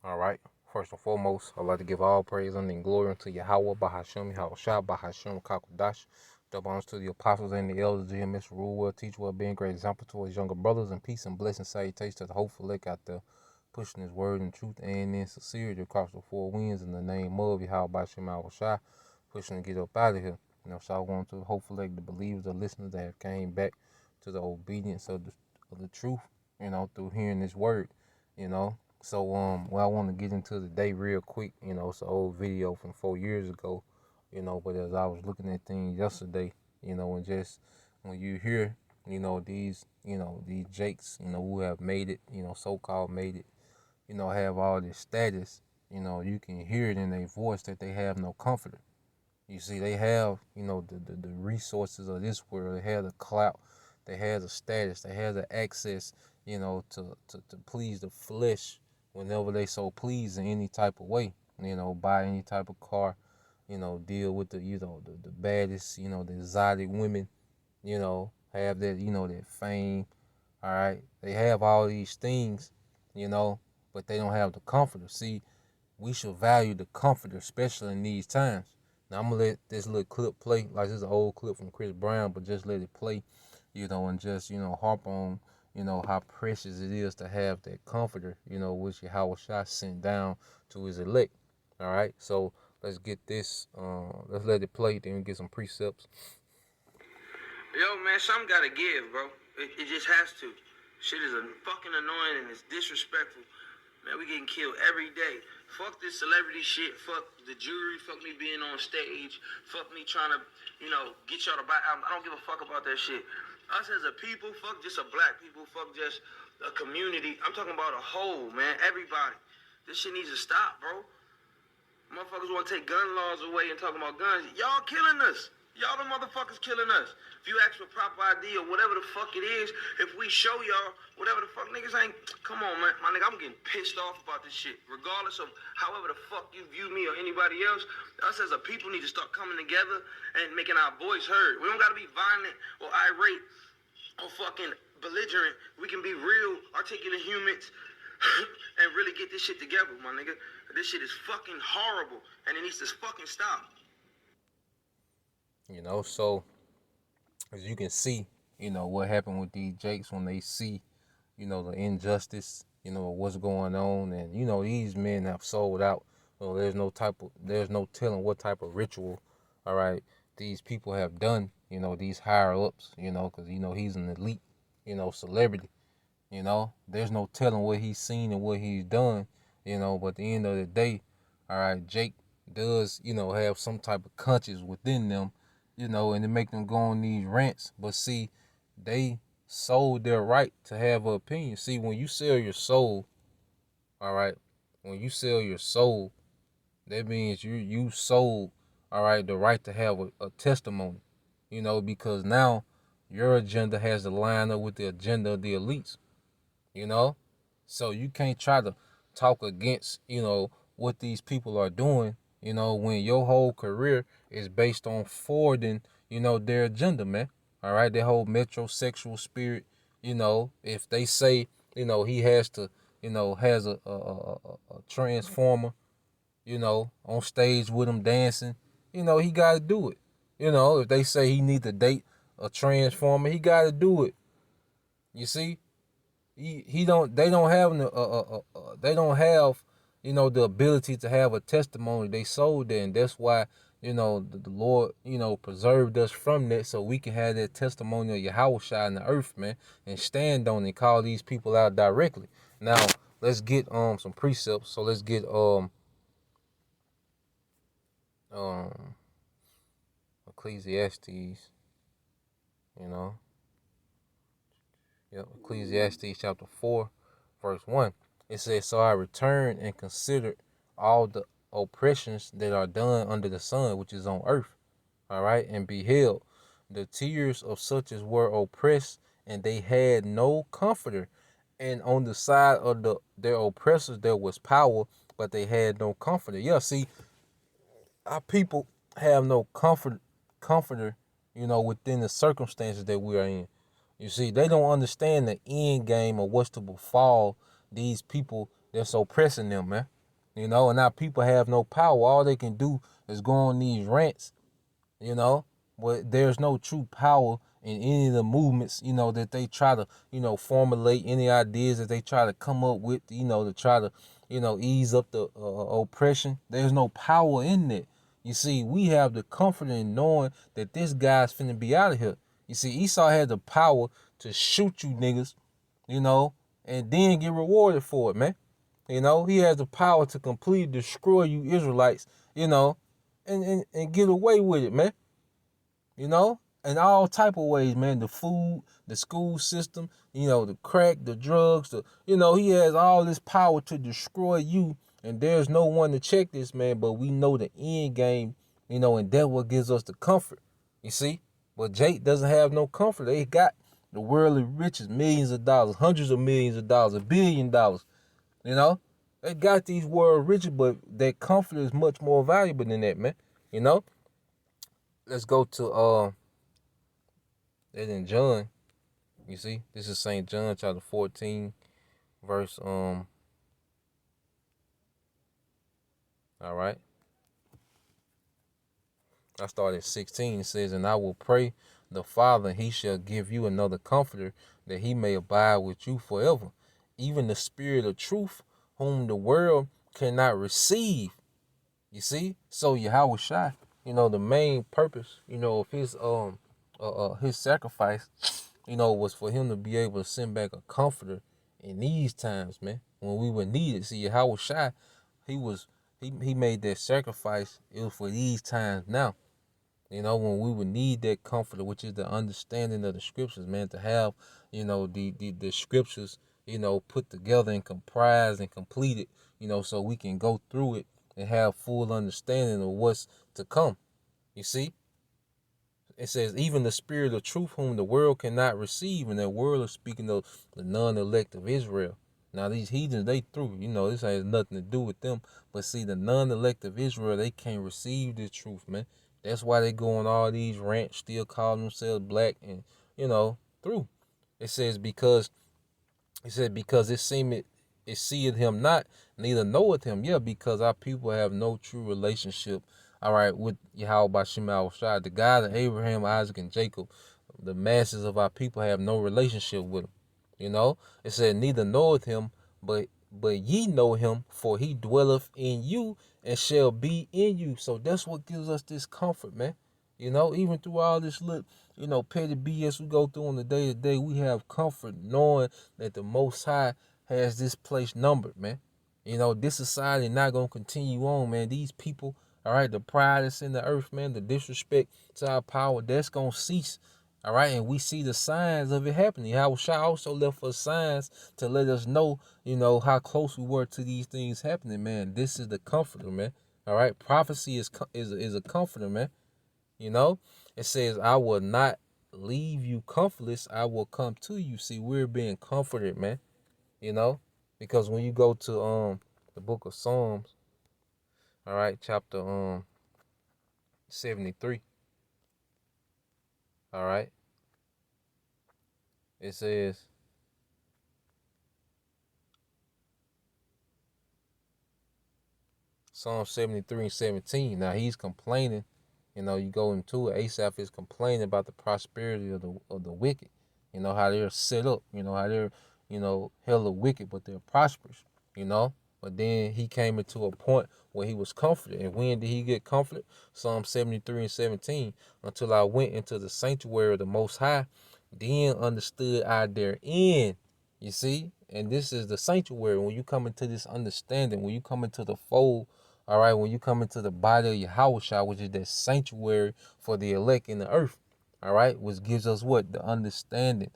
All right. First and foremost, I'd like to give all praise and glory unto Yahweh, Bahashem, Yahushua, Bahashem, Kakodash. Double honors to the apostles and the elders, GMS, rule well, teach well, being great example to his younger brothers, and peace and blessing salutations to the hopeful elect out there, pushing his word and truth and in sincerity across the four winds in the name of Yahweh, Bahashem, Yahushua, pushing to get up out of here. So I want to hopefully the believers, the listeners that have came back to the obedience of the truth, through hearing this word, you know. So well I want to get into the day real quick, it's an old video from 4 years ago, but as I was looking at things yesterday, and just when you hear, these Jakes, who have made it, so called made it, have all this status, you can hear it in their voice that they have no comforter. You see, they have, the resources of this world. They have the clout, they have the status, they have the access, to please the flesh whenever they so please in any type of way. Buy any type of car, deal with the baddest, the exotic women, have that, that fame. All right. They have all these things, but they don't have the comforter. See, we should value the comforter, especially in these times. Now I'm gonna let this little clip play, like this is an old clip from Chris Brown, but just let it play, and just harp on, how precious it is to have that comforter, which Yahweh Shah sent down to his elect. All right, so let's get this. Let's let it play, then we get some precepts. Yo, man, something gotta give, bro. It just has to. Shit is fucking annoying and it's disrespectful. Man, we getting killed every day. Fuck this celebrity shit. Fuck the jury. Fuck me being on stage. Fuck me trying to, get y'all to buy albums. I don't give a fuck about that shit. Us as a people, fuck just a black people. Fuck just a community. I'm talking about a whole, man. Everybody. This shit needs to stop, bro. Motherfuckers want to take gun laws away and talking about guns. Y'all killing us. Y'all the motherfuckers killing us. If you ask for proper ID or whatever the fuck it is, if we show y'all whatever the fuck niggas ain't, come on, man. My nigga, I'm getting pissed off about this shit. Regardless of however the fuck you view me or anybody else, us as a people need to start coming together and making our voice heard. We don't gotta be violent or irate or fucking belligerent. We can be real, articulate humans and really get this shit together, my nigga. This shit is fucking horrible and it needs to fucking stop. So as you can see, what happened with these Jakes when they see, the injustice, what's going on, and these men have sold out. There's no telling what type of ritual, all right, these people have done. These higher ups, because he's an elite, celebrity. There's no telling what he's seen and what he's done. But at the end of the day, all right, Jake does, have some type of conscience within them, and to make them go on these rants. But see, they sold their right to have an opinion. See, when you sell your soul, all right, when you sell your soul, that means you sold, all right, the right to have a testimony, because now your agenda has to line up with the agenda of the elites, so you can't try to talk against, what these people are doing, when your whole career is based on forwarding, their agenda, man. All right, their whole metrosexual spirit, if they say, he has to, has a transformer, on stage with him dancing, he got to do it. If they say he need to date a transformer, he got to do it. You see, he don't. They don't have they don't have, the ability to have a testimony. They sold that, and that's why, the Lord, preserved us from that, so we can have that testimony of Yahweh Shai in the earth, man, and stand on it and call these people out directly. Now let's get some precepts. So let's get Ecclesiastes. Ecclesiastes chapter 4, verse 1. It says, "So I returned and considered all the oppressions that are done under the sun, which is on earth. All right, and beheld the tears of such as were oppressed, and they had no comforter. And on the side of their oppressors there was power, but they had no comforter." Yeah, see, our people have no comforter, within the circumstances that we are in. You see, they don't understand the end game of what's to befall these people that's oppressing them, man. You know, and now people have no power. All they can do is go on these rants, you know, but there's no true power in any of the movements, you know, that they try to, you know, formulate, any ideas that they try to come up with, you know, to try to, you know, ease up the oppression. There's no power in it. You see, we have the comfort in knowing that this guy's finna be out of here. You see, Esau had the power to shoot you niggas, you know, and then get rewarded for it, man. You know, he has the power to completely destroy you Israelites, you know, and get away with it, man. You know, in all type of ways, man. The food, the school system, you know, the crack, the drugs, you know, he has all this power to destroy you, and there's no one to check this, man. But we know the end game, you know, and that's what gives us the comfort. You see, but Jake doesn't have no comfort. They got the worldly riches, millions of dollars, hundreds of millions of dollars, $1 billion. You know, they got these world riches, but their comfort is much more valuable than that, man. You know, let's go to that in John. You see, this is St. John chapter 14, verse all right. I started at 16. It says, and I will pray the Father, and he shall give you another comforter, that he may abide with you forever. Even the Spirit of truth, whom the world cannot receive. You see? So Yahweh Shai, you know, the main purpose, you know, of his sacrifice, you know, was for him to be able to send back a comforter in these times, man, when we were needed. See, Yahweh Shai, he made that sacrifice. It was for these times now. You know, when we would need that comforter, which is the understanding of the scriptures, man, to have, you know, the scriptures, you know, put together and comprised and completed, you know, so we can go through it and have full understanding of what's to come. You see? It says, even the Spirit of truth, whom the world cannot receive, and that world is speaking of the non-elect of Israel. Now, these heathens, they through, you know, this has nothing to do with them. But see, the non-elect of Israel, they can't receive this truth, man. That's why they go on all these rants, still calling themselves black, and, you know, through. It says, because it seemeth, it seeth him not, neither knoweth him. Yeah, because our people have no true relationship, all right, with Yahweh Bashim al-Shai, the God of Abraham, Isaac, and Jacob. The masses of our people have no relationship with him. You know, it said, neither knoweth him, but ye know him, for he dwelleth in you and shall be in you. So that's what gives us this comfort, man. You know, even through all this little, you know, petty BS we go through on the day to day, we have comfort knowing that the Most High has this place numbered, man. You know, this society not gonna continue on, man. These people, all right, the pride that's in the earth, man, the disrespect to our power, that's gonna cease. All right, and we see the signs of it happening. How Shai also left us signs to let us know, you know, how close we were to these things happening, man. This is the comforter, man. All right, prophecy is a comforter, man. You know, it says, I will not leave you comfortless. I will come to you. See, we're being comforted, man. You know, because when you go to the book of Psalms, all right, chapter 73, all right, it says, Psalm 73 and 17. Now he's complaining, you know, you go into it, Asaph is complaining about the prosperity of the wicked, you know, how they're set up, you know, how they're, you know, hella wicked, but they're prosperous, you know. But then he came into a point where he was comforted. And when did he get comforted? Psalm 73 and 17. Until I went into the sanctuary of the Most High, then understood I therein. You see? And this is the sanctuary. When you come into this understanding, when you come into the fold, all right, when you come into the body of Yahweh, which is that sanctuary for the elect in the earth, all right, which gives us what? The understanding,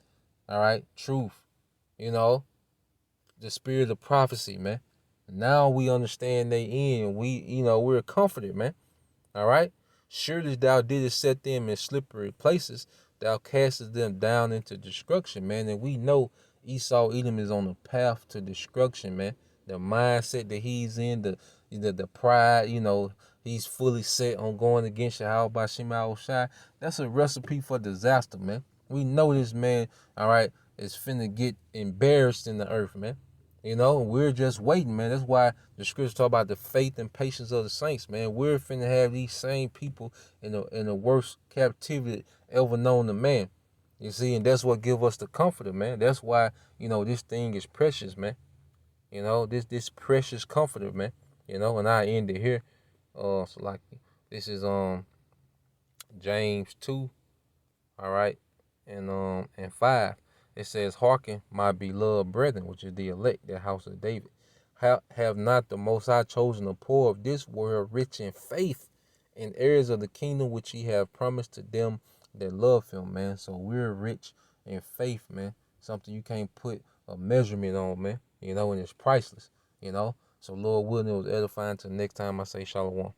all right, truth, you know, the spirit of prophecy, man. Now we understand they end. We, you know, we're comforted, man. All right. Surely thou didst set them in slippery places. Thou castest them down into destruction, man. And we know Esau Edom is on the path to destruction, man. The mindset that he's in, the pride, you know, he's fully set on going against Yahweh by Shema Shai. That's a recipe for disaster, man. We know this man, all right, is finna get embarrassed in the earth, man. You know, and we're just waiting, man. That's why the scriptures talk about the faith and patience of the saints, man. We're finna have these same people in the worst captivity ever known to man. You see, and that's what give us the comforter, man. That's why, this thing is precious, man. This precious comforter, man. And I end it here. So like this is James 2, all right, and 5. It says, "Hearken, my beloved brethren, which is the elect, the house of David. Have not the Most High chosen the poor of this world rich in faith and heirs of the kingdom which he have promised to them that love him," man. So we're rich in faith, man. Something you can't put a measurement on, man. And it's priceless, So Lord willing, it was edifying. Till next time I say shalom.